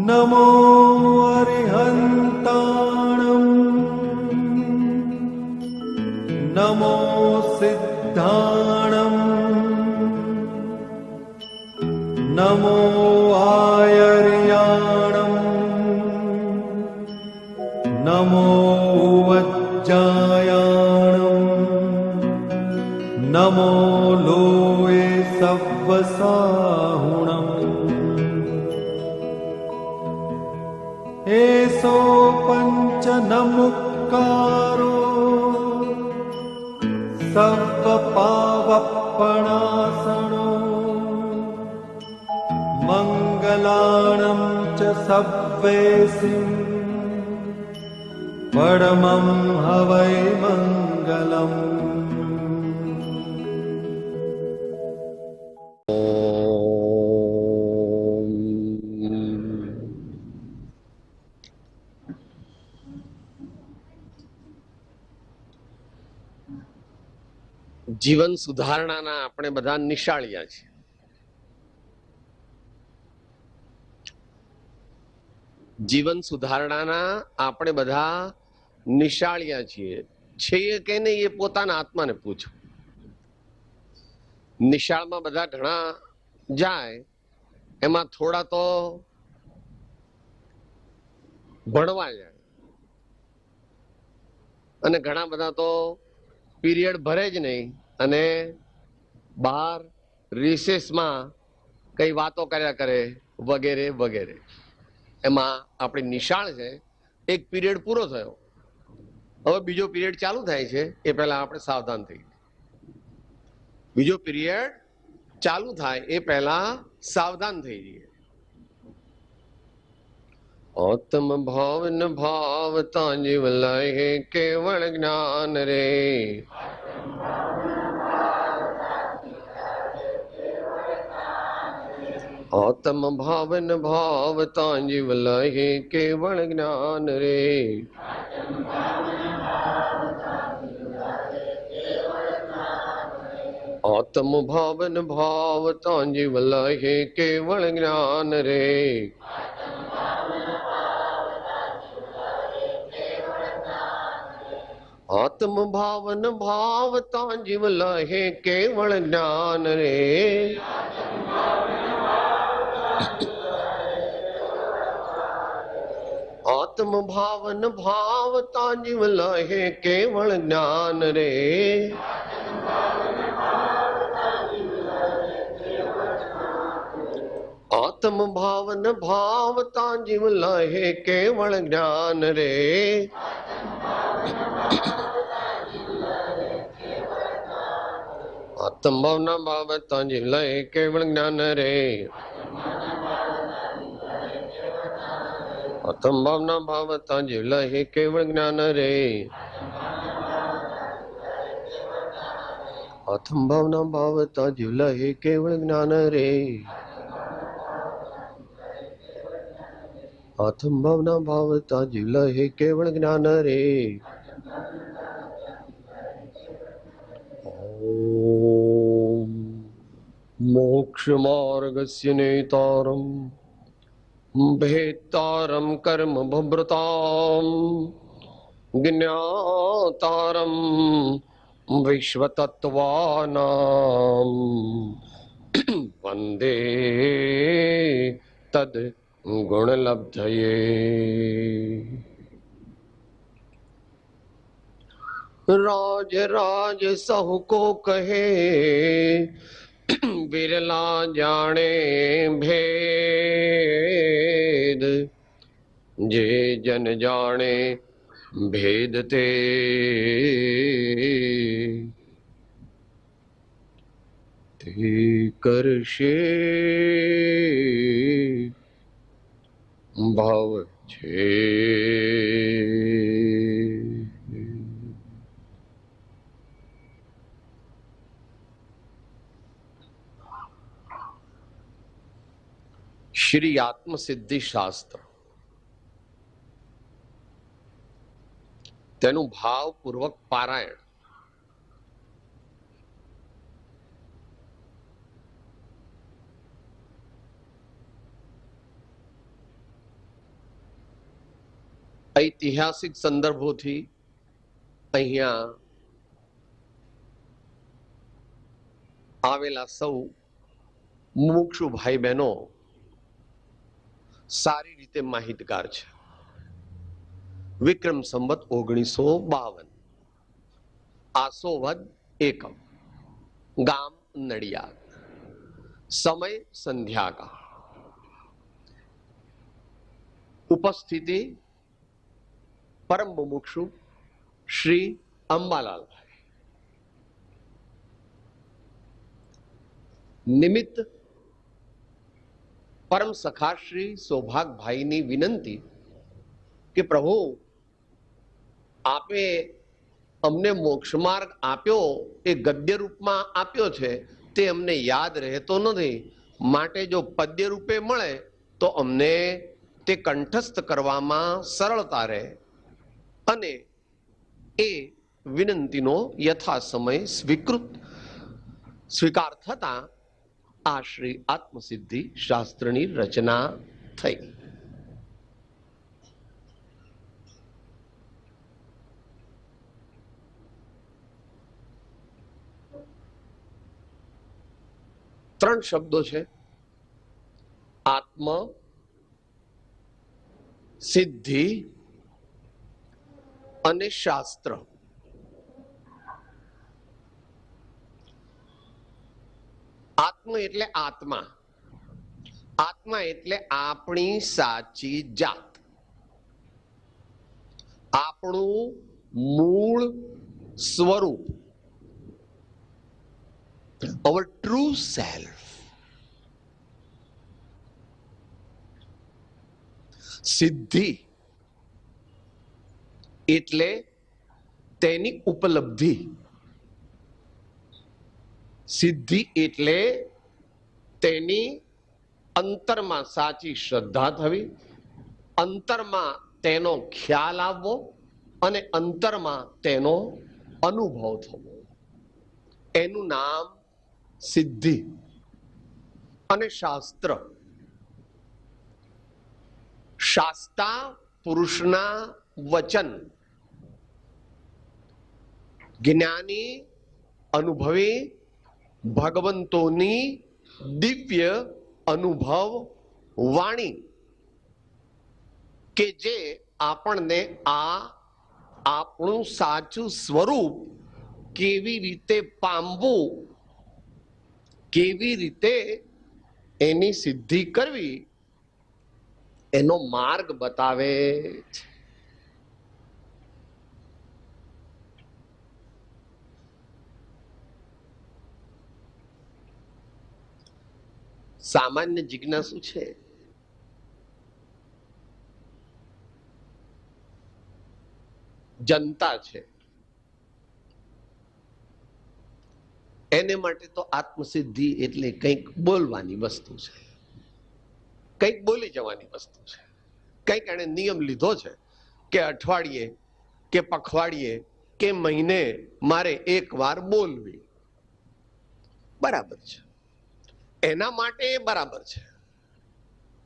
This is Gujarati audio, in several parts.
नमो अरिहन्ताणम् नमो सिद्धाणम् नमो आयर्याणम् नमो वज्जायाणम् नमो लोये सव्वसाहुणम् एसो पंच नमुक्कारो सव्वपावप्पणासनो मंगलाणं च सव्वेसिं परमं हवै मंगलम्। જીવન સુધારણાના આપણે બધા નિશાળિયા છીએ. જીવન સુધારણાના આપણે બધા નિશાળિયા છીએ. છીએ કે નહીં એ પોતાના આત્માને પૂછો. નિશાળમાં બધા ઘણા જાય, એમાં થોડા તો ભણવા જાય અને ઘણા બધા તો પીરિયડ ભરે જ નહીં અને બહાર રિસેસમાં કઈ વાતો કર્યા કરે વગેરે વગેરે. એમાં આપણી નિશાળ છે, એક પીરિયડ પૂરો થયો, હવે બીજો પીરિયડ ચાલુ થાય છે, એ પહેલા આપણે સાવધાન થઈ. બીજો પીરિયડ ચાલુ થાય એ પહેલા સાવધાન થઈ જઈએ. आत्म भाव न भावता जीव लहे केवल ज्ञान रे. आत्म भाव न भावता जीव लहे केवल ज्ञान रे. आत्म भाव न भावता जीव लहे केवल ज्ञान रे. आत्म भावन भावता जीव लहे केवल ज्ञान रे. आत्म भावन भावता जीव लहे केवल ज्ञान रे. आत्म भावन भावता जीव लहे केवल ज्ञान रे. आत्म भावना भावता जीव लहे केवल ज्ञान रे. आत्म भावना भावता जीव लहे केवल ज्ञान रे. आत्म भावना भावता जीव लहे केवल ज्ञान रे. आत्म भावना भावता जीव लहे केवल ज्ञान रे. मोक्ष मार्गस्य नेतारम् भेत्तारं कर्म भभृताम् ज्ञातारं विश्वतत्त्वानां वन्दे तद् गुणलब्धये. राज राज सहु को कहे बिरला जाने भेद. जे जन जाने भेद ते करशे भाव छे. श्री आत्मसिद्धि शास्त्र तेनु भावपूर्वक पारायण. ઐતિહાસિક સંદર્ભોથી અહીંયા આવેલા સૌ મુમુક્ષુ ભાઈ બહેનો સારી રીતે માહિતગાર છે. વિક્રમ સંવત 1952, આસો વદ એકમ, ગામ નડિયાદ, સમય સંધ્યાકાળ, ઉપસ્થિતિ પરમ મુમુક્ષુ શ્રી અંબાલાલભાઈ. નિમિત્ત પરમ સખા શ્રી સૌભાગભાઈની વિનંતી કે પ્રભુ આપે અમને મોક્ષ માર્ગ આપ્યો, એ ગદ્ય રૂપમાં આપ્યો છે, તે અમને યાદ રહેતો નથી, માટે જો પદ્ય રૂપે મળે તો અમને તે કંઠસ્થ કરવામાં સરળતા રહે. અને એ વિનંતીનો યથા સમય સ્વીકાર થતા આ શ્રી આત્મસિદ્ધિ શાસ્ત્રની રચના થઈ. ત્રણ શબ્દો છે: આત્મ, સિદ્ધિ અને શાસ્ત્ર. આત્મ એટલે આત્મા, આત્મા એટલે આપણી સાચી જાત, આપણું મૂળ સ્વરૂપ, our true self. સિદ્ધિ એટલે તેની ઉપલબ્ધિ, સિદ્ધિ એટલે તેની અંતરમાં સાચી શ્રદ્ધા થવી, અંતરમાં તેનો ખ્યાલ આવવો અને અંતરમાં તેનો અનુભવ થવો. એનું નામ સિદ્ધિ. અને શાસ્ત્ર, શાસ્તા પુરુષના વચન, જ્ઞાની અનુભવી ભગવંતોની દિવ્ય અનુભવ વાણી કે જે આપણને આ આપણું સાચું સ્વરૂપ કેવી રીતે પામવું, કેવી રીતે એની સિદ્ધિ કરવી એનો માર્ગ બતાવે છે. સામાન્ય જિજ્ઞાસુ છે જનતા છે, એને માટે તો આત્મસિદ્ધિ એટલે કંઈક બોલવાની વસ્તુ છે, કંઈક બોલી જવાની વસ્તુ છે, કંઈક એને નિયમ લીધો છે કે અઠવાડિયે કે પખવાડિયે કે મહિને મારે એક વાર બોલવી. બરાબર છે, એના માટે એ બરાબર છે,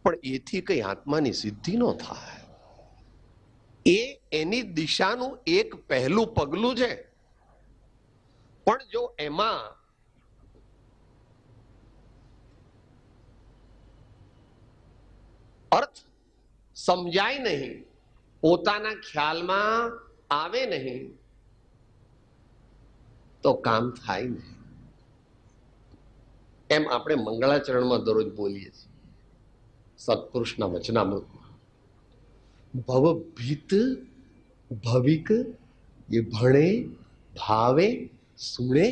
પણ એથી કઈ આત્માની સિદ્ધિ ન થાય. એ એની દિશાનું એક પહેલું પગલું છે. પણ જો એમાં અર્થ સમજાય નહીં, પોતાના ખ્યાલમાં આવે નહીં, તો કામ થાય નહીં. એમ આપણે મંગળાચરણમાં દરરોજ બોલીએ છીએ, સત્પુરુષના વચનામૃતમાં, ભવભીત ભવિક એ ભણે ભાવે સુણે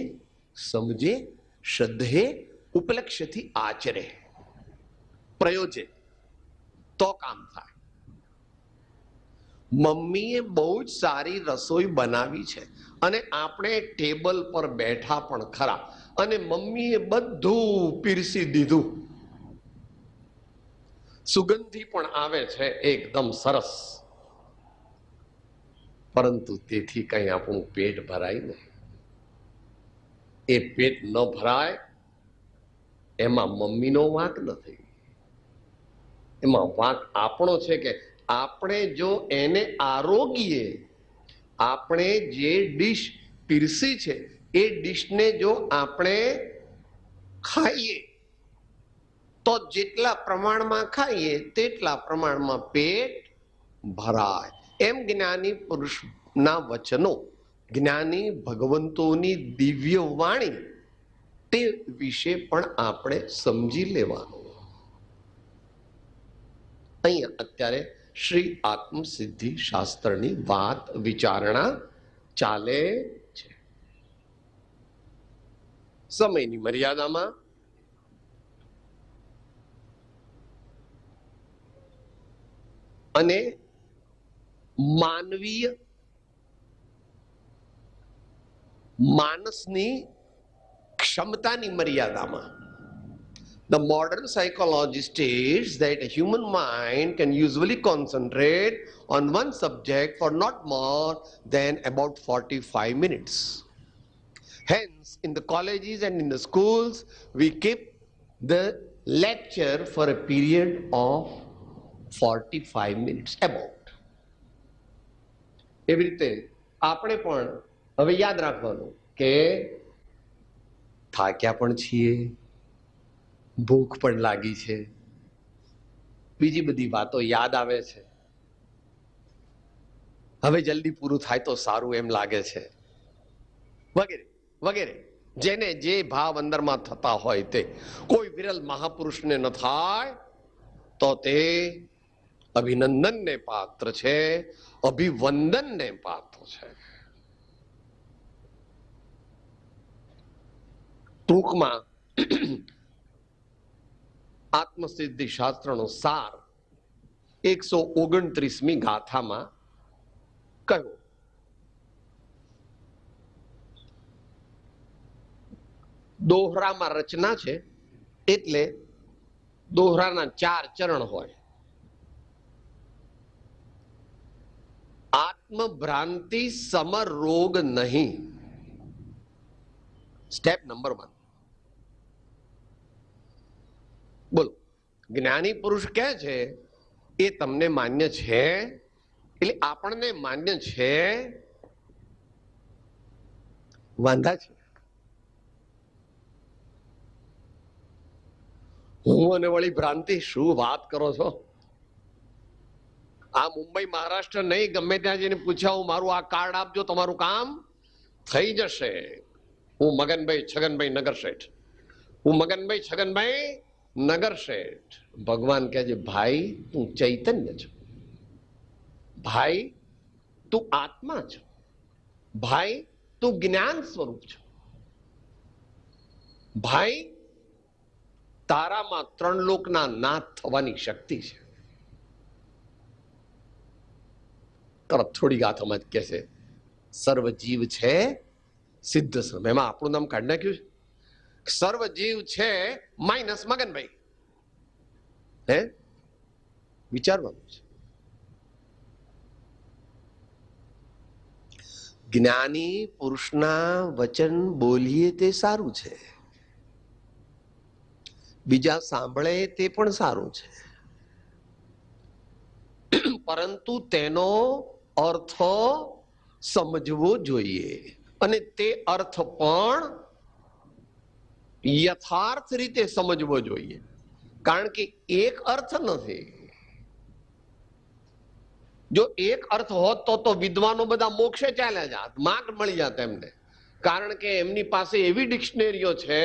સમજે શ્રદ્ધે ઉપલક્ષ્યથી આચરે પ્રયોજે તો કામ થાય. મમ્મીએ બહુ જ સારી રસોઈ બનાવી છે અને આપણે ટેબલ પર બેઠા પણ ખરા અને મમ્મીએ બધું પીરસી દીધું, સુગંધી પણ આવે છે એકદમ સરસ, પરંતુ તેથી કઈ આપણું પેટ ભરાય નહીં. એ પેટ ન ભરાય એમાં મમ્મીનો વાંક નથી, એમાં વાંક આપણો છે કે આપણે જો એને આરોગીએ, આપણે જે ડીશ પીરસી છે એ ડીશને જો આપણે ખાઈએ તો જેટલા પ્રમાણમાં ખાઈએ તેટલા પ્રમાણમાં પેટ ભરાય. એમ જ્ઞાની પુરુષના વચનો, જ્ઞાની ભગવંતોની દિવ્ય વાણી, તે વિશે પણ આપણે સમજી લેવાનું. અહીંયા અત્યારે શ્રી આત્મસિદ્ધિ શાસ્ત્રની વાત વિચારણા ચાલે છે. સમયની મર્યાદામાં અને માનવીય માનસની ક્ષમતાની મર્યાદામાં the modern psychology states that a human mind can usually concentrate on one subject for not more than about 45 minutes. Hence, in the colleges and in the schools, we keep the lecture for a period of 45 minutes about. એવી રીતે આપણે પણ હવે યાદ રાખવાનું કે થાક્યા પણ છીએ, ભૂખ પણ લાગી છે, બીજી બધી વાતો યાદ આવે છે, હવે જલ્દી પૂરું થાય તો સારું એમ લાગે છે, વગેરે વગેરે. જેને જે ભાવ અંદરમાં થતા હોય તે કોઈ વિરલ મહાપુરુષને ન થાય તો તે અભિનંદનને પાત્ર છે, અભિવંદનને પાત્ર છે. ટૂંકમાં આત્મસિદ્ધિ શાસ્ત્રનો સાર 129મી ગાથામાં કહ્યું. દોહરામાં રચના છે એટલે દોહરાના 4 ચરણ હોય. આત્મભ્રાંતિ સમર રોગ નહીં, સ્ટેપ નંબર 1. બોલો, જ્ઞાની પુરુષ કહે છે એ તમને માન્ય છે, એટલે આપણને માન્ય છે, વાંધા છે. હું અને વળી ભ્રાંતિ, શું વાત કરો છો? આ મુંબઈ મહારાષ્ટ્ર નહીં, ગમે ત્યાં જઈને પૂછ્યા, હું મારું આ કાર્ડ આપજો, તમારું કામ થઈ જશે. હું મગનભાઈ છગનભાઈ નગર શેઠ, હું મગનભાઈ છગનભાઈ નગર શેઠ. ભગવાન કહે છે, ભાઈ તું ચૈતન્ય છો, ભાઈ તું આત્મા છો, ભાઈ તું જ્ઞાન સ્વરૂપ છો, ભાઈ તારામાં 3 લોકના નાથ થવાની શક્તિ છે. તરત થોડી ગાથામાં જ કહે છે, સર્વ જીવ છે સિદ્ધ સર્વ. એમાં આપણું નામ કાઢી નાખ્યું છે. સર્વ જીવ છે માઇનસ મગનભાઈ. હે, વિચારવાનું છે. જ્ઞાની પુરુષના વચન બોલીએ તે સારું છે, બીજા સાંભળે તે પણ સારું છે, પરંતુ તેનો અર્થ સમજવો જોઈએ અને તે અર્થ પણ યથાર્થ રીતે સમજવો જોઈએ. કારણ કે એક અર્થ નથી. જો એક અર્થ હોત તો વિદ્વાનો બધા મોક્ષે ચાલ્યા જાત, માર્ગ મળી જાત એમને. કારણ કે એમની પાસે એવી ડિક્શનરીઓ છે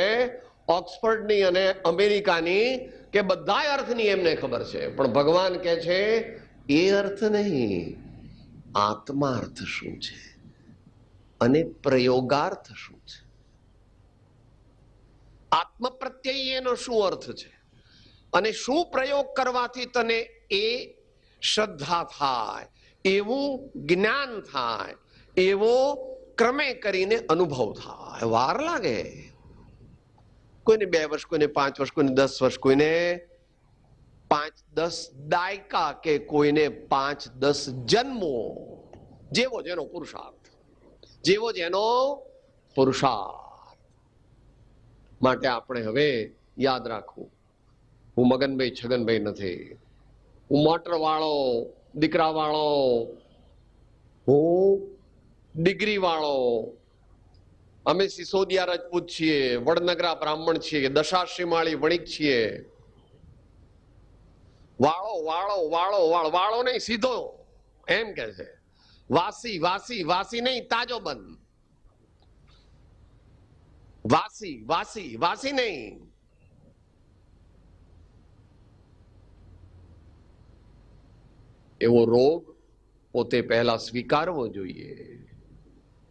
ઓક્સફર્ડની અને અમેરિકાની કે બધા અર્થની એમને ખબર છે. પણ ભગવાન કહે છે એ અર્થ નહીં, આત્માર્થ શું છે અને પ્રયોગાર્થ શું છે, આત્મ પ્રત્યય એનો શું અર્થ છે અને શું પ્રયોગ કરવાથી તને એ શ્રદ્ધા થાય, એવું જ્ઞાન થાય, એવો ક્રમે કરીને અનુભવ થાય. વાર લાગે. કોઈને 2 વર્ષ, કોઈને 5 વર્ષ, કોઈને 10 વર્ષ, કોઈને 5-10 દાયકા કે કોઈને 5-10 જન્મો. જેવો જેનો પુરુષાર્થ, જેવો જેનો પુરુષાર્થ. માટે આપણે હવે યાદ રાખવું, હું મગનભાઈ છગનભાઈ નથી, હું મોટર વાળો દીકરા વાળો, હું ડિગ્રી વાળો, અમે સિસોદિયા રાજપૂત છીએ, વડનગરા બ્રાહ્મણ છીએ, દશાશ્રી માળી વણિક છીએ. વાળો વાળો વાળો વાળો વાળો નહીં, સીધો એમ કે છે. વાસી વાસી વાસી નહીં, તાજો બંધ. વાસી વાસી વાસી નહીં. એવો રોગ પોતે પહેલા સ્વીકારવો જોઈએ.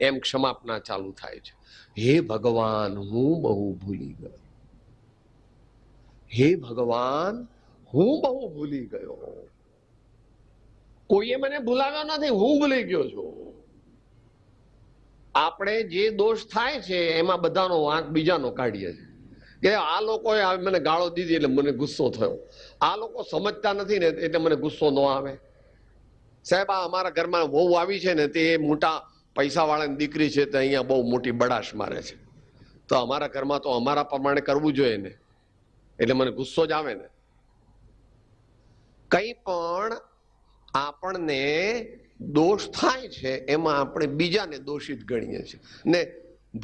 એમ ક્ષમાપના ચાલુ થાય છે. હે ભગવાન, હું બહુ ભૂલી ગયો. હે ભગવાન, હું બહુ ભૂલી ગયો. કોઈએ મને ભૂલાવ્યો નથી, હું ભૂલી ગયો છું. આપણે જે દોષ થાય છે એમાં બધાનો વાંક બીજાનો કાઢીએ છીએ કે આ લોકોએ મને ગાળો દીધી એટલે મને ગુસ્સો થયો, આ લોકો સમજતા નથી ને એટલે મને ગુસ્સો ન આવે. સાહેબ, આ અમારા ઘરમાં વહુ આવી છે ને, તે મોટા પૈસા વાળાની દીકરી છે, તો અહીંયા બહુ મોટી બડાશ મારે છે, તો અમારા ઘરમાં તો અમારા પ્રમાણે કરવું જોઈએ ને, એટલે મને ગુસ્સો જ આવે ને. કંઈ પણ આપણને દોષ થાય છે એમાં આપણે બીજાને દોષિત ગણીએ છીએ ને.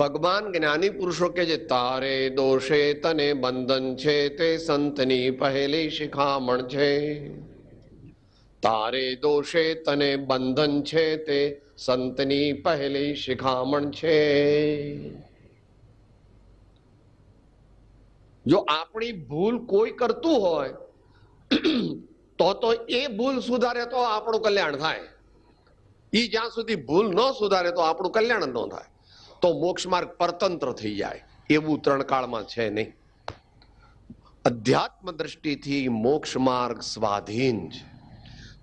ભગવાન જ્ઞાની પુરુષો કે છે, તારે દોષે તને બંધન છે, તે સંતની પહેલી શિખામણ છે. તારે દોષે તને બંધન છે, તે સંતની પહેલી શિખામણ છે. જો આપણી ભૂલ કોઈ કરતું હોય તો એ ભૂલ સુધારે તો આપણું કલ્યાણ થાય. એ જ્યાં સુધી ભૂલ ન સુધારે તો આપણું કલ્યાણ ન થાય. તો મોક્ષ માર્ગ પરતંત્ર થઈ જાય એવું ત્રણકાળમાં છે નહીં. અધ્યાત્મ દ્રષ્ટિથી મોક્ષ માર્ગ સ્વાધીન છે.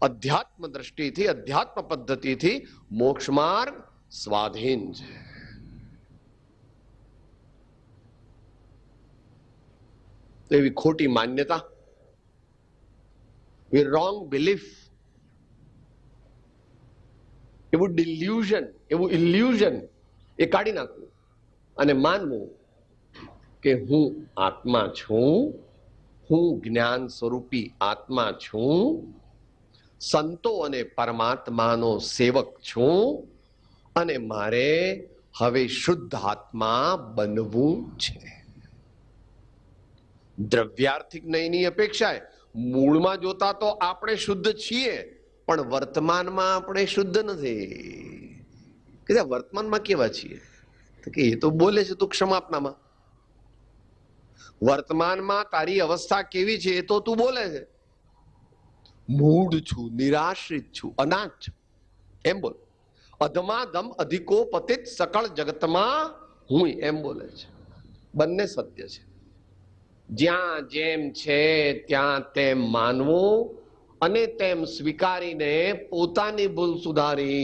અધ્યાત્મ દ્રષ્ટિથી, અધ્યાત્મ પદ્ધતિથી મોક્ષ માર્ગ સ્વાધીન છે. એવી ખોટી માન્યતા, રોંગ બિલીફ, એવું ડિલ્યુઝન, એવું ઇલ્યુઝન એ કાઢી નાખવું અને માનવું કે હું આત્મા છું, હું જ્ઞાન સ્વરૂપી આત્મા છું, સંતો અને પરમાત્માનો સેવક છું અને મારે હવે શુદ્ધ આત્મા બનવું છે. દ્રવ્યાર્થિક નયની અપેક્ષાએ મૂળમાં જોતા તો આપણે શુદ્ધ છીએ, પણ વર્તમાનમાં આપણે શુદ્ધ નથી. કે વર્તમાનમાં કેવા છીએ? તો કે એ તો બોલે છે તું ક્ષમાપનામાં. વર્તમાનમાં તારી અવસ્થા કેવી છે એ તો તું બોલે છે. મૂઢ છું, નિરાશ્રિત છું, અનાથ છું એમ બોલ. અધમાધમ અધિકો પતિત સકળ જગતમાં હું એમ બોલે છે. બંને સત્ય છે. જ્યાં જેમ છે ત્યાં તેમ માનવું અને તેમ સ્વીકારીને પોતાની ભૂલ સુધારી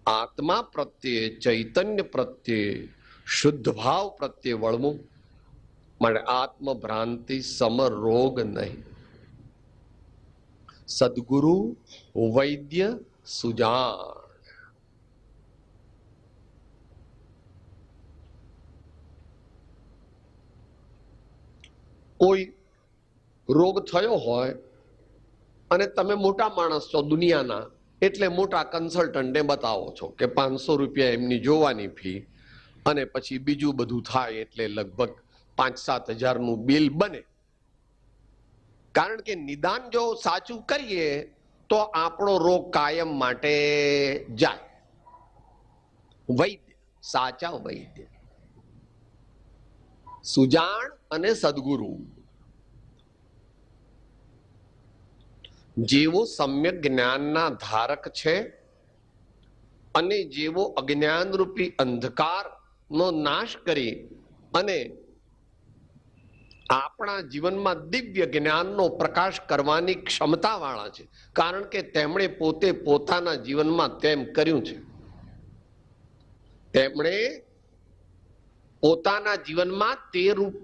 આત્મા પ્રત્યે, ચૈતન્ય પ્રત્યે, શુદ્ધ ભાવ પ્રત્યે વળવું. માટે આત્મભ્રાંતિ સમરોગ નહીં. સદગુરુ વૈદ્ય સુજાણ. કોઈ રોગ થયો હોય અને તમે મોટા માણસ છો દુનિયાના, એટલે મોટા કન્સલ્ટન્ટને બતાવો છો કે 500 રૂપિયા એમની જોવાની ફી અને પછી બીજું બધું થાય એટલે લગભગ 5-7 હજારનું બિલ બને. કારણ કે નિદાન જો સાચું કરીએ તો આપણો રોગ કાયમ માટે જાય. વૈદ્ય, સાચા વૈદ્ય, સુજાણ અને સદગુરુ. જેવો સમ્યક જ્ઞાનના ધારક છે અને જેવો અજ્ઞાન રૂપી અંધકારનો નાશ કરી અને આપણા જીવનમાં દિવ્ય જ્ઞાનનો પ્રકાશ કરવાની ક્ષમતા વાળા છે. કારણ કે તેમણે પોતે પોતાના જીવનમાં તેમ કર્યું છે. તેમણે પોતાના જીવનમાં તે રૂપ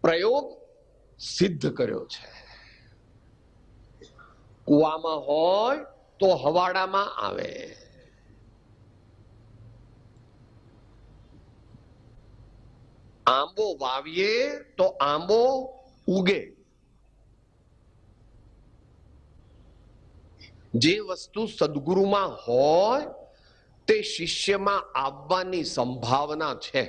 પ્રયોગ સિદ્ધ કર્યો છે. કુવામાં હોય તો હવાડામાં આવે, આંબો વાવીએ તો આંબો ઉગે. જે વસ્તુ સદગુરુમાં હોય તે શિષ્યમાં આવવાની સંભાવના છે.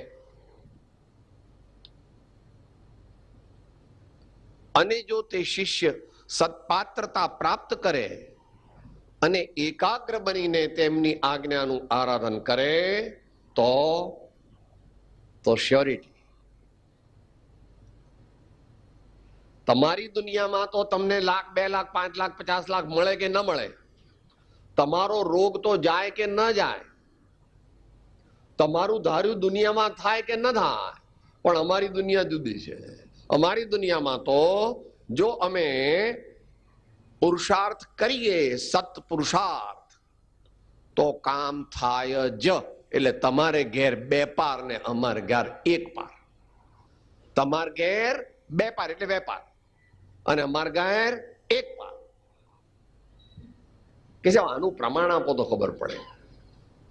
અને જો તે શિષ્ય સત્પાત્રતા પ્રાપ્ત કરે અને એકાગ્ર બનીને તેમની આજ્ઞાનું આરાધન કરે તો શ્યોરિટી તમારી દુનિયામાં તો તમને લાખ, 2 લાખ, 5 લાખ, 50 લાખ મળે કે ન મળે, તમારો રોગ તો જાય કે ન જાય, તમારું ધાર્યું દુનિયામાં થાય કે ન થાય, પણ અમારી દુનિયા જુદી છે. અમારી દુનિયામાં તો જો અમે પુરુષાર્થ કરીએ, સત પુરુષાર્થ, તો કામ થાય જ. એટલે તમારે ઘેર 2 પાર ને અમારે ઘેર 1 પાર. તમાર ઘેર 2 પાર એટલે વેપાર અને અમાર ઘેર 1 પાર. કે છે આનું પ્રમાણ આપો તો ખબર પડે.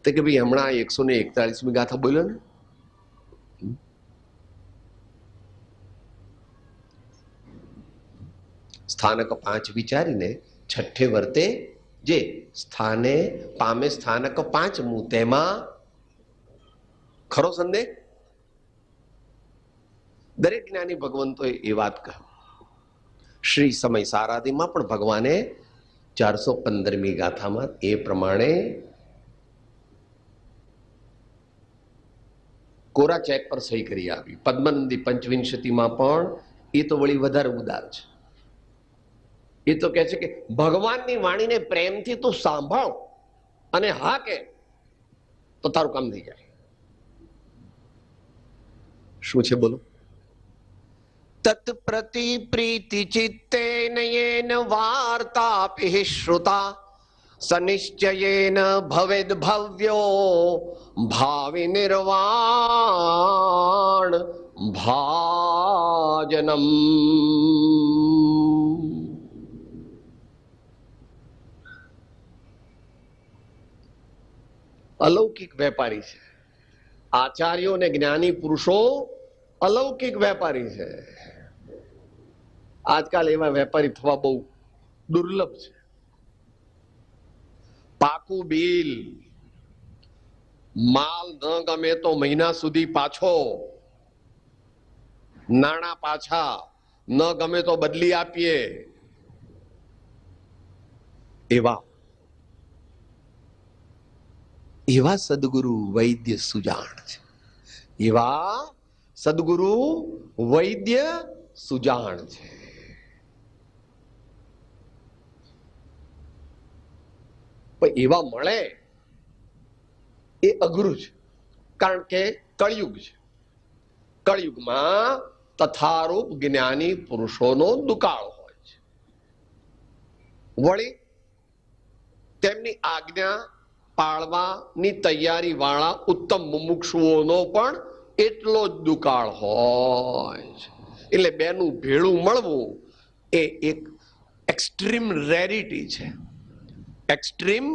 તો કે ભાઈ હમણાં 141મી ગાથા બોલ્યો ને, સ્થાનક 5 વિચારીને છઠ્ઠે વર્તે જે સ્થાને પામે સ્થાનક 5મું તેમાં ખરો સંદેહ. દરેક જ્ઞાની ભગવંતોએ એ વાત કહ્યું. શ્રી સમય સારાદીમાં પણ ભગવાને 415મી ગાથામાં એ પ્રમાણે કોરા ચેક પર સહી કરી આવી. પદ્મનંદી પંચવિંશતિમાં પણ એ તો વળી વધારે ઉદાર છે. એ તો કહે છે કે ભગવાનની વાણીને પ્રેમથી તું સાંભળ અને હા કે તો તારું કામ થઈ જાય. શું છે બોલો? તત્પ્રતિ પ્રીતિ ચિત્તેન યેન વાર્તાપિ શ્રુતા સનિશ્ચયેન ભવેદ ભવ્યો ભાવિ નિર્વાણ ભાજનમ. અલૌકિક વેપારી છે. આચાર્યો અને જ્ઞાની પુરુષો અલૌકિક વેપારી છે. આજકાલ એવા વેપારી થવા બહુ દુર્લભ છે. પાકું બિલ, માલ ન ગમે તો મહિના સુધી પાછો, નાણાં પાછા, ન ગમે તો બદલી આપીએ, એવા સદગુરુ વૈદ્ય સુજાણ છે. એવા સદગુરુ વૈદ્ય સુજાણ છે. પણ એવા મળે એ અઘરું છે, કારણ કે કળિયુગ છે. કળિયુગમાં તથારૂપ જ્ઞાની પુરુષોનો દુકાળ હોય છે. વળી તેમની આજ્ઞા પાળવાની તૈયારી વાળા ઉત્તમ મુમુક્ષુઓનો પણ એટલો જ દુકાળ હોય છે. એટલે બેનું ભેળું મળવું એ એક એક્સ્ટ્રીમ રેરિટી છે. એક્સ્ટ્રીમ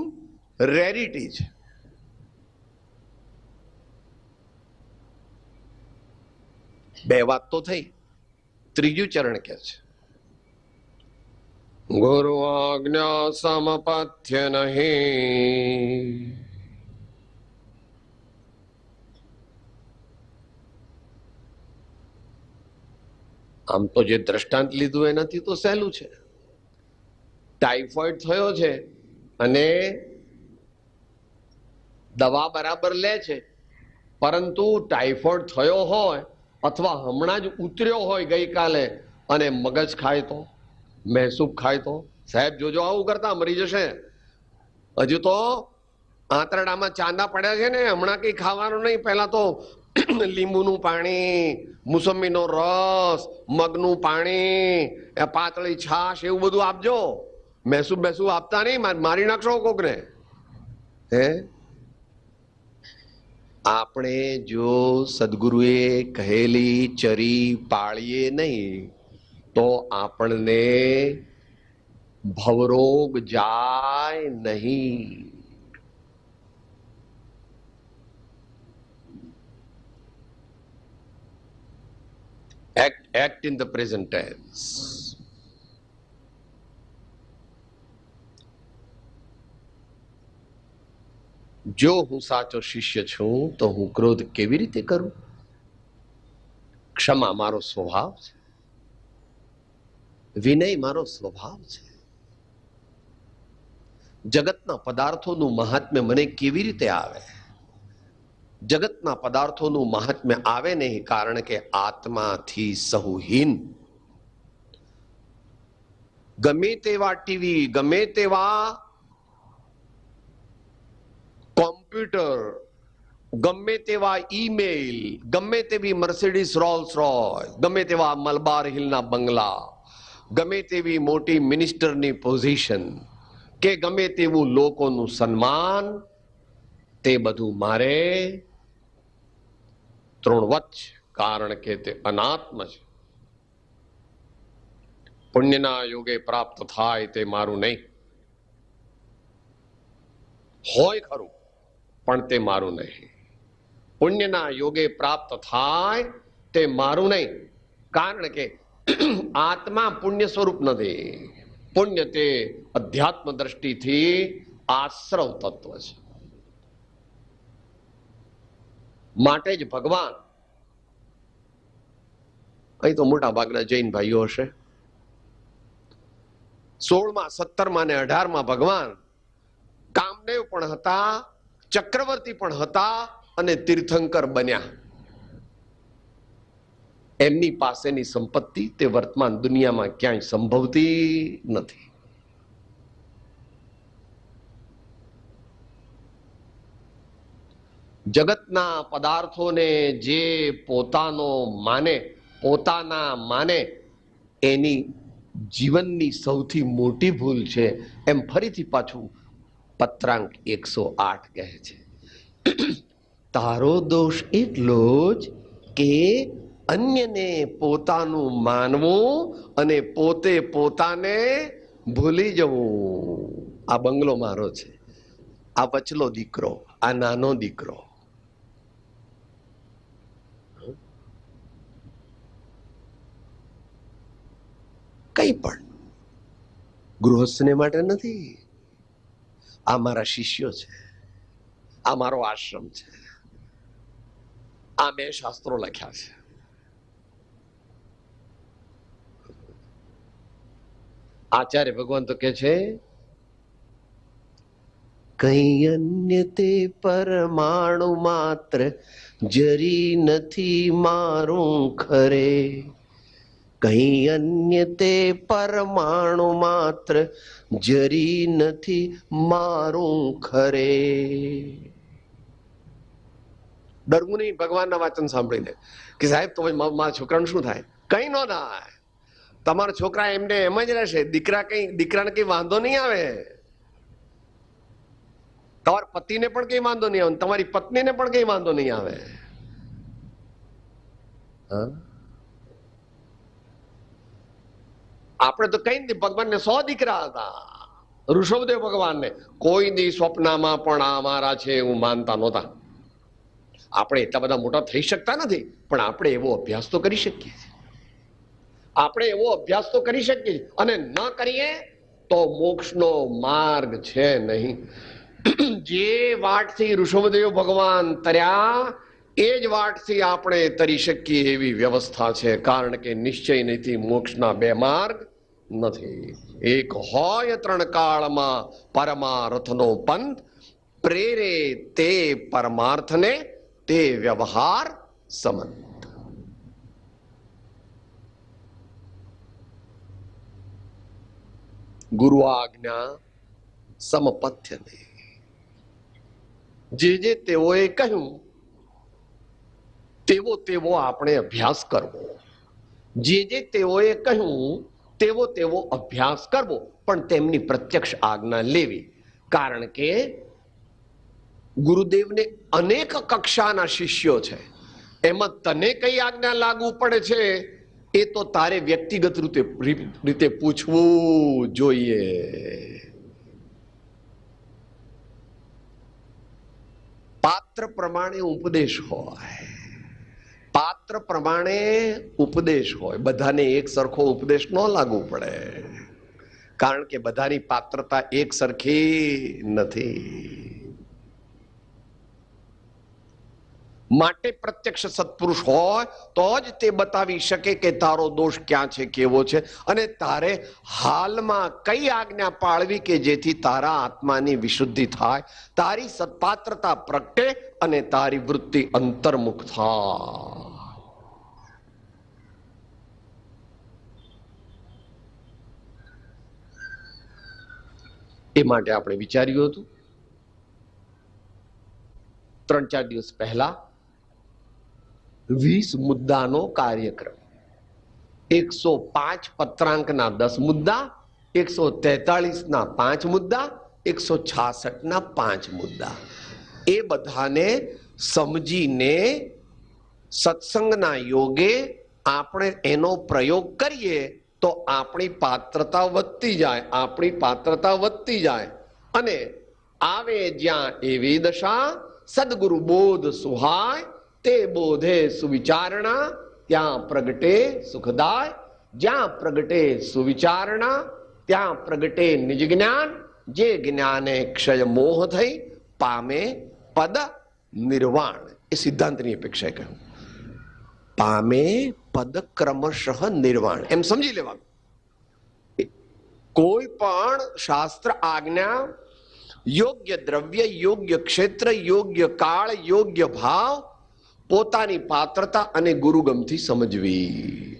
રેરિટી છે. બે વાત તો થઈ. ત્રીજું ચરણ કે છે ગુરુ આજ્ઞા સમપથ્ય નહીં. આમ તો જે દ્રષ્ટાંત લીધું એનાથી તો સહેલું છે. ટાઇફોઇડ થયો છે અને દવા બરાબર લે છે, પરંતુ ટાઇફોઇડ થયો હોય અથવા હમણાં જ ઉતર્યો હોય ગઈકાલે અને મગજ ખાય તો, મહેસૂબ ખાય તો, સાહેબ જોજો આવું કરતા મરી જશે. હજુ તો આંતરડામાં ચાંદા પડ્યા છે ને, હમણાં કઈ ખાવાનું નહીં. પહેલા તો લીંબુનું પાણી, મોસંબીનો રસ, મગનું પાણી, પાતળી છાશ એવું બધું આપજો. મહેસૂબ આપતા નહીં, મારી નાખશો કોકને. હે, આપણે જો સદગુરુએ કહેલી ચરી પાળીએ નહીં તો આપણને ભવરોગ જાય નહીં. Act in the present tense. જો હું સાચો શિષ્ય છું તો હું ક્રોધ કેવી રીતે કરું? ક્ષમા મારો સ્વભાવ છે, વિનય મારો સ્વભાવ છે. જગતના પદાર્થોનું મહાત્મ્ય મને કેવી રીતે આવે? જગતના પદાર્થોનું મહાત્મ્ય આવે નહીં, કારણ કે આત્માથી સહુહીન. ગમે તેવા ટીવી, ગમે તેવા કોમ્પ્યુટર, ગમે તેવા ઈમેલ, ગમે તેવી મર્સિડીઝ રોલ્સ રોયસ, ગમે તેવા મલબાર હિલના બંગલા, ગમે તેવી મોટી મિનિસ્ટરની પોઝિશન, કે ગમે તેવું લોકોનું સન્માન, તે બધું મારે તૃણવત છે, કારણ કે તે અનાત્મ છે. પુણ્યના યોગે પ્રાપ્ત થાય તે મારું નહીં. હોય ખરું, પણ તે મારું નહીં. પુણ્યના યોગે પ્રાપ્ત થાય તે મારું નહીં, કારણ કે આત્મા પુણ્ય સ્વરૂપ નથી. પુણ્ય તે અધ્યાત્મ દ્રષ્ટિથી આશ્રવ તત્વ છે. માટે જ ભગવાન, અહીં તો મોટા ભાગના જૈન ભાઈઓ હશે, 16માં, 17માં ને 18માં ભગવાન કામદેવ પણ હતા, ચક્રવર્તી પણ હતા અને તીર્થંકર બન્યા. એમની પાસેની સંપત્તિ તે વર્તમાન દુનિયામાં ક્યાંય સંભવતી નથી. જગતના પદાર્થોને જે પોતાનો માને, પોતાના માને, એની જીવનની સૌથી મોટી ભૂલ છે. એમ ફરીથી પાછું પત્રાંક 108 કહે છે, તારો દોષ એટલો જ કે અન્યને પોતાનું માનવું અને પોતે પોતાને ભૂલી જવું. આ બંગલો મારો છે, આ વચલો દીકરો, આ નાનો દીકરો. કઈ પણ ગૃહસ્થને માટે નથી. આ મારા શિષ્યો છે, આ મારો આશ્રમ છે, આ મેં શાસ્ત્રો લખ્યા છે. આચાર્ય ભગવાન તો કે છે, કઈ અન્ય તે પરમાણુ માત્ર જરી નથી મારું ખરે. કઈ અન્ય તે પરમાણુ માત્ર જરી નથી મારું ખરે. ડરવું નહીં ભગવાનના વાચન સાંભળીને કે સાહેબ તો મારા છોકરાનું શું થાય? કઈ ન થાય. તમારા છોકરા એમને એમ જ રહેશે. દીકરાને કઈ વાંધો નહીં આવે, તમારા પતિને પણ કઈ વાંધો નહીં આવે, તમારી પત્નીને પણ કઈ વાંધો નહીં આવે. આપણે તો કઈ નથી, ભગવાનને 100 દીકરા હતા. ઋષભદેવ ભગવાનને કોઈ દી સ્વપ્નમાં પણ આ મારા છે એવું માનતા નહોતા. આપણે એટલા બધા મોટા થઈ શકતા નથી, પણ આપણે એવો અભ્યાસ તો કરી શકીએ છીએ. આપણે એવો અભ્યાસ તો કરી શકીએ, અને ન કરીએ તો મોક્ષનો માર્ગ છે નહીં. જે વાટથી ઋષભદેવ ભગવાન તર્યા એ જ વાટથી આપણે તરી શકીએ એવી વ્યવસ્થા છે, કારણ કે નિશ્ચય નથી મોક્ષના 2 માર્ગ નથી. એક હોય 3 કાળમાં પરમાર્થનો પંથ, પ્રેરે તે પરમાર્થને તે વ્યવહાર સમંત. ગુરુ આજ્ઞા સમપથ્ય નહીં. જે તેઓએ કહ્યું તેવો આપણે અભ્યાસ કરવો. જે તેઓએ કહ્યું તેવો અભ્યાસ કરવો, પણ તેમની પ્રત્યક્ષ આજ્ઞા લેવી. કારણ કે ગુરુદેવને અનેક કક્ષાના શિષ્યો છે, એમાં તને કઈ આજ્ઞા લાગુ પડે છે એ તો તારે વ્યક્તિગત રીતે પૂછવું જોઈએ. પાત્ર પ્રમાણે ઉપદેશ હોય, પાત્ર પ્રમાણે ઉપદેશ હોય. બધાને એક સરખો ઉપદેશ ન લાગુ પડે, કારણ કે બધાની પાત્રતા એક સરખી નથી. માટે પ્રત્યક્ષ સત્પુરુષ હોય તો જ તે બતાવી શકે કે તારો દોષ ક્યાં છે, કેવો છે, અને તારે હાલમાં કઈ આજ્ઞા પાળવી કે જેથી તારા આત્માની વિશુદ્ધિ થાય, તારી સત્પાત્રતા પ્રગટે અને તારી વૃત્તિ અંતર્મુખ થાય. એ માટે આપણે વિચાર્યું હતું 3-4 દિવસ પહેલા 20 મુદ્દાનો કાર્યક્રમ, 105 પત્રાંકના 10 મુદ્દા, 143ના 5 મુદ્દા, 166ના 5 મુદ્દા, એ બધાને સમજીને સત્સંગના યોગે આપણે એનો પ્રયોગ કરીએ તો આપણી પાત્રતા વધતી જાય, આપણી પાત્રતા વધતી જાય. અને આવે જ્યાં એવી દશા સદગુરુ બોધ સુહાય, તે બોધે સુવિચારણા, ત્યાં પ્રગટે સુખદાય. જ્યાં પ્રગટે સુવિચારણા ત્યાં પ્રગટે નિજ જ્ઞાન, જે જ્ઞાને ક્ષય મોહ થઈ પામે પદ નિર્વાણ. એ સિદ્ધાંતની અપેક્ષાએ કહ્યું, પામે પદ ક્રમશઃ નિર્વાણ, એમ સમજી લેવાનું. કોઈ પણ શાસ્ત્ર આજ્ઞા યોગ્ય દ્રવ્ય, યોગ્ય ક્ષેત્ર, યોગ્ય કાળ, યોગ્ય ભાવ, પોતાની પાત્રતા અને ગુરુગમથી સમજવી.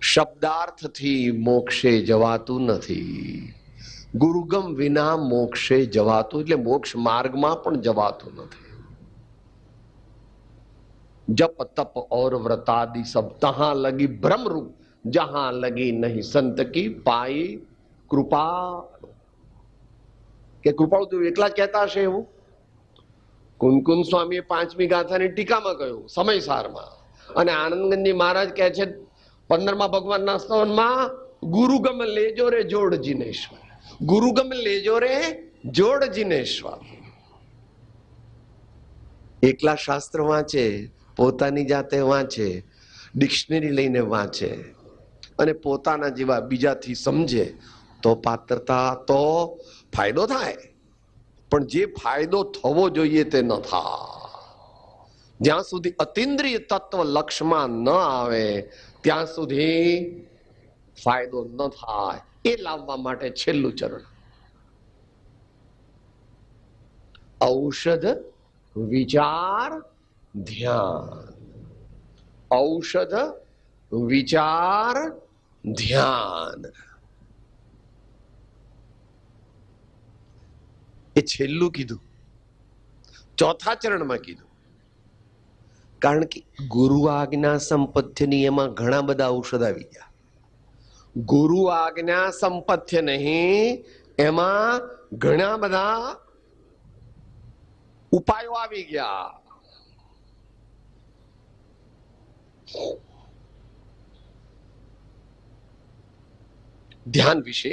શબ્દાર્થથી મોક્ષે જવાતું નથી, ગુરુગમ વિના મોક્ષે જવાતું, એટલે મોક્ષ માર્ગમાં પણ જવાતું નથી. जप तप और व्रतादि सब तहां लगी भ्रम रूप, जहां लगी नहीं संत की पाई कृपा. કે કૃપાળુ તું એકલા જ કહેતા હશે એવું? કુનકુન સ્વામીએ 5મી ગાથાની ટીકામાં કહ્યું સમયસારમાં, અને આનંદગંજી મહારાજ કહે છે 15મા ભગવાનના સ્તવનમાં, ગુરુગમ લેજો રે જોડ જીનેશ્વર, ગુરુગમ લેજો રે જોડ જીનેશ્વર. એકલા શાસ્ત્ર વાંચે, પોતાની જાતે વાંચે, ડિક્શનરી લઈને વાંચે અને પોતાના જેવા બીજાથી સમજે તો પાત્રતા તો ફાયદો થાય, પણ જે ફાયદો થવો જોઈએ તે ન થાય. જ્યાં સુધી અતિન્દ્રિય તત્વ લક્ષમાં ન આવે ત્યાં સુધી ફાયદો ન થાય. એ લાવવા માટે છેલ્લું ચરણ ઔષધ વિચાર ધ્યાન. ઔષધ વિચાર ધ્યાન, એ છેલ્લું કીધું, ચોથા ચરણમાં કીધું. કારણ કે ગુરુ આજ્ઞા સંપથ્યની એમાં ઘણા બધા ઔષધ આવી ગયા. ગુરુ આજ્ઞા સંપથ્ય નહીં, એમાં ઘણા બધા ઉપાયો આવી ગયા. ધ્યાન વિશે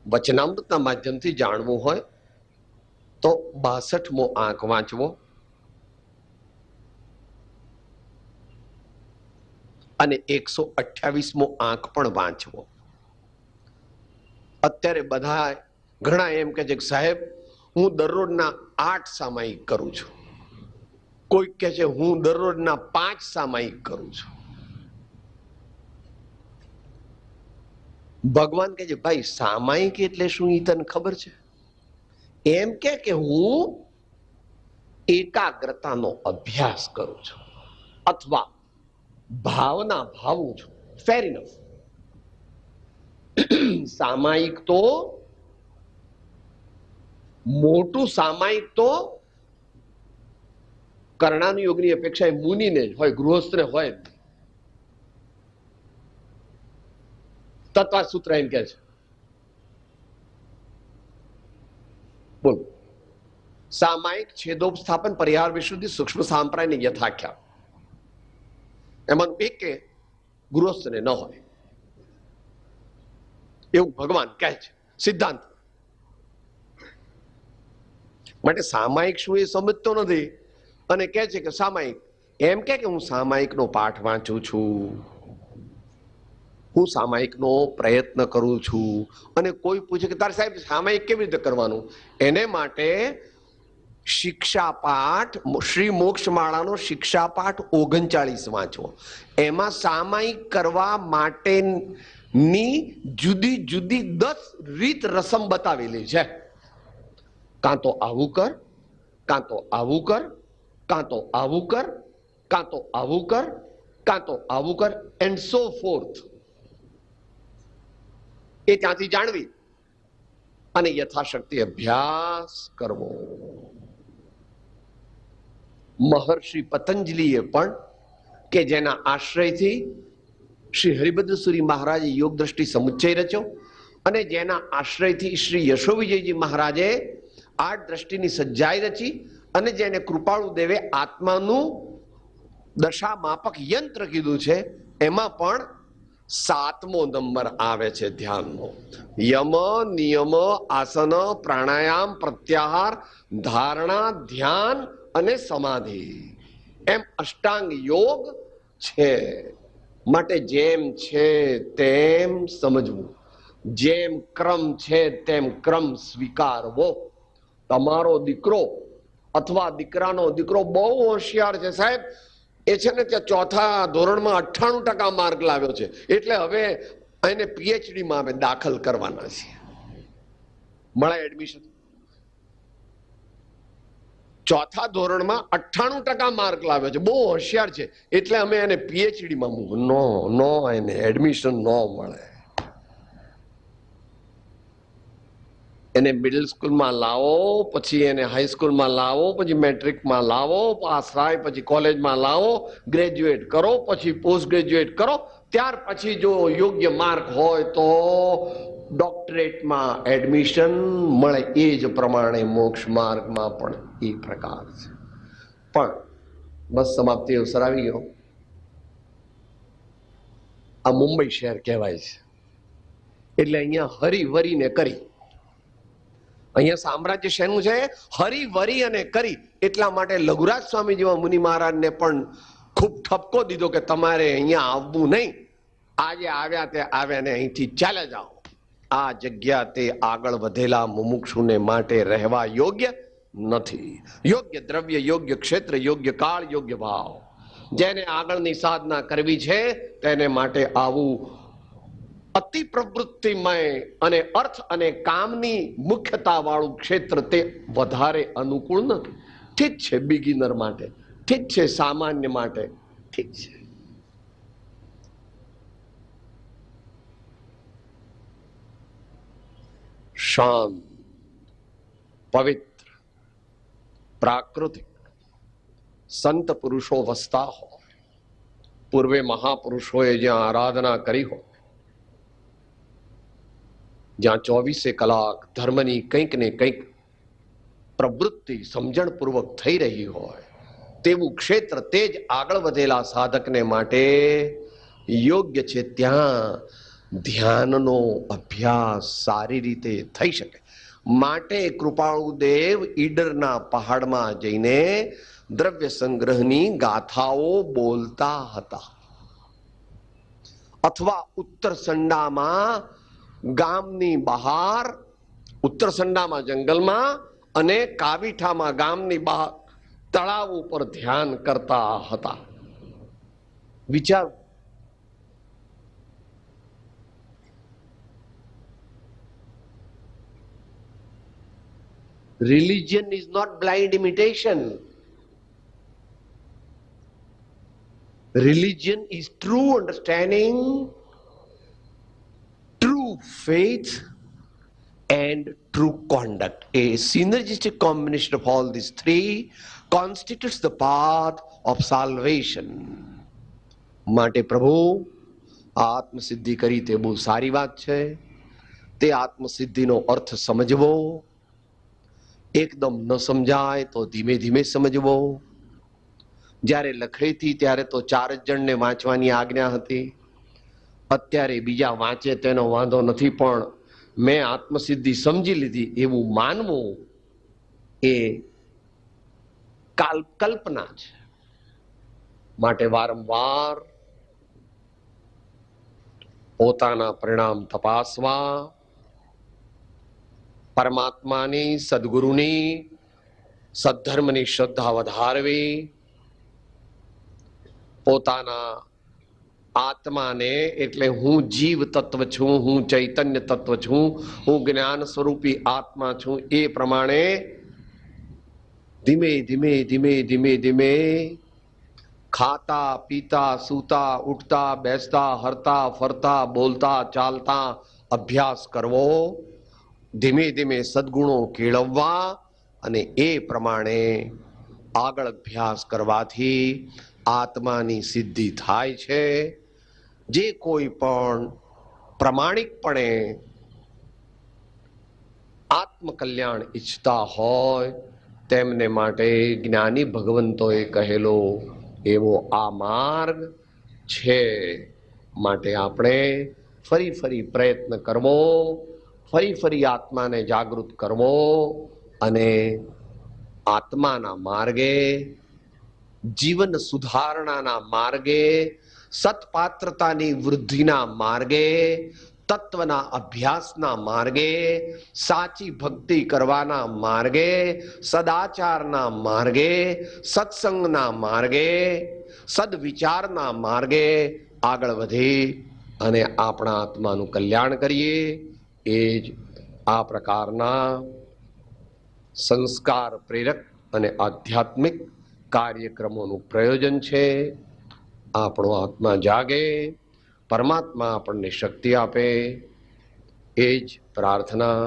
વચનામૃતના માધ્યમથી જાણવું હોય તો 62મો આંક વાંચવો અને 128મો આંક પણ વાંચવો. અત્યારે બધા ઘણા એમ કે છે કે સાહેબ હું દરરોજના 8 સામાયિક કરું છું, કોઈક કહે છે હું દરરોજના 5 સામાયિક કરું છું. ભગવાન કહે છે ભાઈ સામાયિક એટલે શું એ તને ખબર છે? એમ કે હું એકાગ્રતાનો અભ્યાસ કરું છું અથવા ભાવના ભાવું છું. ફેર ઇનફ. સામાયિક તો મોટું સામાયિક તો કર્ણાનુયોગની અપેક્ષાએ મુનિને જ હોય, ગૃહસ્થને હોય. તત્વસૂત્ર એમ કે છે, બોલ સામાયિક છેદોપસ્થાપન પરિહાર વિશુદ્ધિ સૂક્ષ્મ સાંપ્રાય યથાખ્યા, એમાં એક કે ગૃહસ્થને ન હોય એવું ભગવાન કહે છે સિદ્ધાંત. માટે સામાયિક શું એ સમજતો નથી અને કહે છે કે સામાયિક એમ કે હું સામાયિકનો પાઠ વાંચું છું, હું સામાયિકનો પ્રયત્ન કરું છું. અને કોઈ પૂછે કે તારે સાહેબ સામાયિક કેવી રીતે કરવાનું, એને માટે શિક્ષાપાઠ શ્રી મોક્ષમાળાનો શિક્ષાપાઠ 39 વાંચવો. એમાં સામાયિક કરવા માટેની જુદી જુદી 10 રીત રસમ બતાવેલી છે. કાં તો આવું કર, કાં તો આવું કર, કાં તો આવું કર, કાં તો આવું કર, કાં તો આવું કર, એન્ડ સો ફોર્થ. એ ત્યાંથી જાણવી અને યથાશક્તિ અભ્યાસ કરવો. મહર્ષિ પતંજલિએ પણ, કે જેના આશ્રયથી શ્રી હરિભદ્રસુરી મહારાજે યોગ દ્રષ્ટિ સમુચ્ચય રચ્યો અને જેના આશ્રયથી શ્રી યશોવિજયજી મહારાજે આઠ દ્રષ્ટિની સજ્જાઈ રચી અને જેને કૃપાળુ દેવે આત્માનું દશા માપક યંત્ર કીધું છે, એમાં પણ 7મો નંબર આવે છે ધ્યાનનો. યમ, નિયમ, આસન, પ્રાણાયામ, પ્રત્યાહાર, ધારણા, ધ્યાન અને સમાધિ એમ અષ્ટાંગ યોગ છે. માટે જેમ છે તેમ સમજવું, જેમ ક્રમ છે તેમ ક્રમ સ્વીકારવો. તમારો દીકરો અથવા દીકરાનો દીકરો બહુ હોશિયાર છે સાહેબ, એ છે ને ત્યાં ચોથા ધોરણમાં 98% માર્ક લાવ્યો છે, એટલે હવે એને PhD માં અમે દાખલ કરવાના છીએ. મળે એડમિશન. ચોથા ધોરણમાં 98% માર્ક લાવ્યો છે, બહુ હોશિયાર છે, એટલે અમે એને PhD માં મૂકવું. નો, એને એડમિશન ન મળે. એને મિડલ સ્કૂલમાં લાવો, પછી એને હાઈસ્કૂલમાં લાવો, પછી મેટ્રિકમાં લાવો, પાસ થાય પછી કોલેજમાં લાવો, ગ્રેજ્યુએટ કરો, પછી પોસ્ટ ગ્રેજ્યુએટ કરો, ત્યાર પછી જો યોગ્ય માર્ક હોય તો ડોક્ટરેટમાં એડમિશન મળે. એ જ પ્રમાણે મોક્ષ માર્ગમાં પણ એ પ્રકાર છે. પણ બસ સમાપ્તિ અવસર આવી ગયો. આ મુંબઈ શહેર કહેવાય છે, એટલે અહીંયા હરી વરીને કરી. અહીંયા સામ્રાજ્ય શેનું છે? હરી વરી અને કરી. એટલા માટે લઘુરાજ સ્વામી જેવા મુનિ મહારાજને પણ ખૂબ ઠપકો દીધો કે તમારે અહીંયા આવવું નહીં, આજે આવ્યા તે આવ્યા ને અહીંથી ચાલે જાઓ. આ જગ્યા તે આગળ વધેલા મુમુક્ષુને માટે રહેવા યોગ્ય નથી. યોગ્ય દ્રવ્ય, યોગ્ય ક્ષેત્ર, યોગ્ય કાળ, યોગ્ય ભાવ. જેને આગળની સાધના કરવી છે તેને માટે આવું અતિ પ્રવૃત્તિમય અને અર્થ અને કામની મુખ્યતા વાળું ક્ષેત્ર તે વધારે અનુકૂળ નથી. ઠીક છે બિગિનર માટે, ઠીક છે સામાન્ય માટે, ઠીક છે. શાંત, પવિત્ર, પ્રાકૃતિક સંત પુરુષો વસતા હોય, પૂર્વે મહાપુરુષોએ જ્યાં આરાધના કરી હોય, જ્યાં 24 કલાક ધર્મની કંઈક ને કંઈક પ્રવૃત્તિ સમજણપૂર્વક થઈ રહી હોય, તેવું ક્ષેત્ર તે જ આગળ વધેલા સાધકને માટે યોગ્ય છે. ત્યાં ધ્યાનનો અભ્યાસ સારી રીતે થઈ શકે. માટે કૃપાળુ દેવ ઈડરના પહાડમાં જઈને દ્રવ્ય સંગ્રહની ગાથાઓ બોલતા હતા, અથવા ઉત્તરસંડામાં ગામની બહાર, ઉત્તરસંડામાં જંગલમાં અને કાવીઠામાં ગામની બહાર તળાવ ઉપર ધ્યાન કરતા હતા. વિચાર, religion is not blind imitation. Religion is true understanding, true faith and true conduct. A synergistic combination of all these three constitutes the path of salvation. માટે પ્રભુ આત્મસિદ્ધિ કરી તે બહુ સારી વાત છે. તે આત્મસિદ્ધિનો અર્થ સમજવો, એકદમ ન સમજાય તો ધીમે ધીમે સમજવો. જ્યારે લખાઈથી ત્યારે તો 4 જ જણને વાંચવાની આજ્ઞા હતી, અત્યારે બીજા વાંચે તેનો વાંધો નથી, પણ મેં આત્મસિદ્ધિ સમજી લીધી એવું માનવું એ કલ્પના છે. માટે વારંવાર પોતાના પરિણામ તપાસવા, પરમાત્માની, સદગુરુની સદ્ધર્મની શ્રદ્ધા વધારવી, પોતાના આત્માને એટલે હું જીવ તત્વ છું, હું ચૈતન્ય તત્વ છું, હું જ્ઞાન સ્વરૂપી આત્મા છું, એ પ્રમાણે ધીમે ધીમે ધીમે ધીમે ધીમે ખાતા પીતા સૂતા ઉઠતા બેસતા હરતા ફરતા બોલતા ચાલતા અભ્યાસ કરવો, ધીમે ધીમે સદગુણો કેળવવા અને એ પ્રમાણે આગળ અભ્યાસ કરવાથી આત્માની સિદ્ધિ થાય છે. જે કોઈ પણ પ્રમાણિકપણે આત્મકલ્યાણ ઈચ્છતા હોય તેમને માટે જ્ઞાની ભગવંતોએ કહેલો એવો આ માર્ગ છે. માટે આપણે ફરી ફરી પ્રયત્ન કરવો, ફરી ફરી આત્માને જાગૃત કરવો અને આત્માના માર્ગે, જીવન સુધારણાના માર્ગે, સત્પાત્રતાની વૃદ્ધિના માર્ગે, તત્વના અભ્યાસના માર્ગે, સાચી ભક્તિ કરવાના માર્ગે, સદાચારના માર્ગે, સત્સંગના માર્ગે, સદવિચારના માર્ગે આગળ વધી અને આપણા આત્માનું કલ્યાણ કરીએ. એ જ આ પ્રકારના સંસ્કાર પ્રેરક અને આધ્યાત્મિક કાર્યક્રમોનું પ્રયોજન છે. આપણો આત્મા જાગે, પરમાત્મા આપણને શક્તિ આપે, એ જ પ્રાર્થના.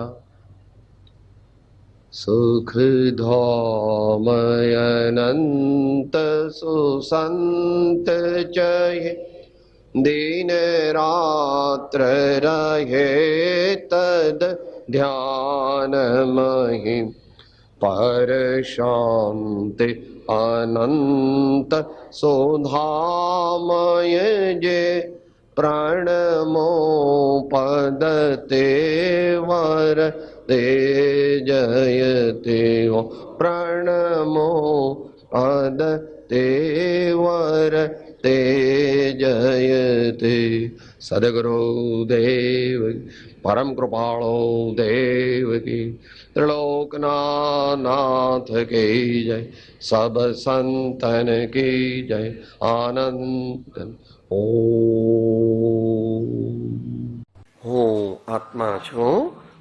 સુખ ધોમયનંત સુસંત જય દિન રાત્ર રહે તદ ધ્યાન મહિ પર શાંતિ અનંત સુધામય જે પ્રાણમો પદ તે વર તે જયતે પ્રાણમો પદ તે વર તે જયતે. સદગુરુદેવ પરમ કૃપાળો દેવ કી, ત્રિલોકના નાથ કી જય, સબ સંતન કી જય. આનંદ. હું આત્મા છું,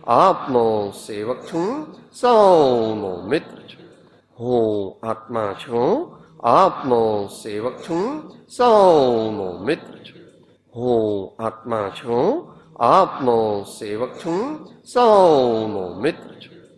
આપનો સેવક છું, સૌનો મિત્ર છું. હું આત્મા છું, આપનો સેવક છું, સૌનો મિત્ર છું. હું આત્મા છું, આપનો સેવક છું, સૌનો મિત્ર છું.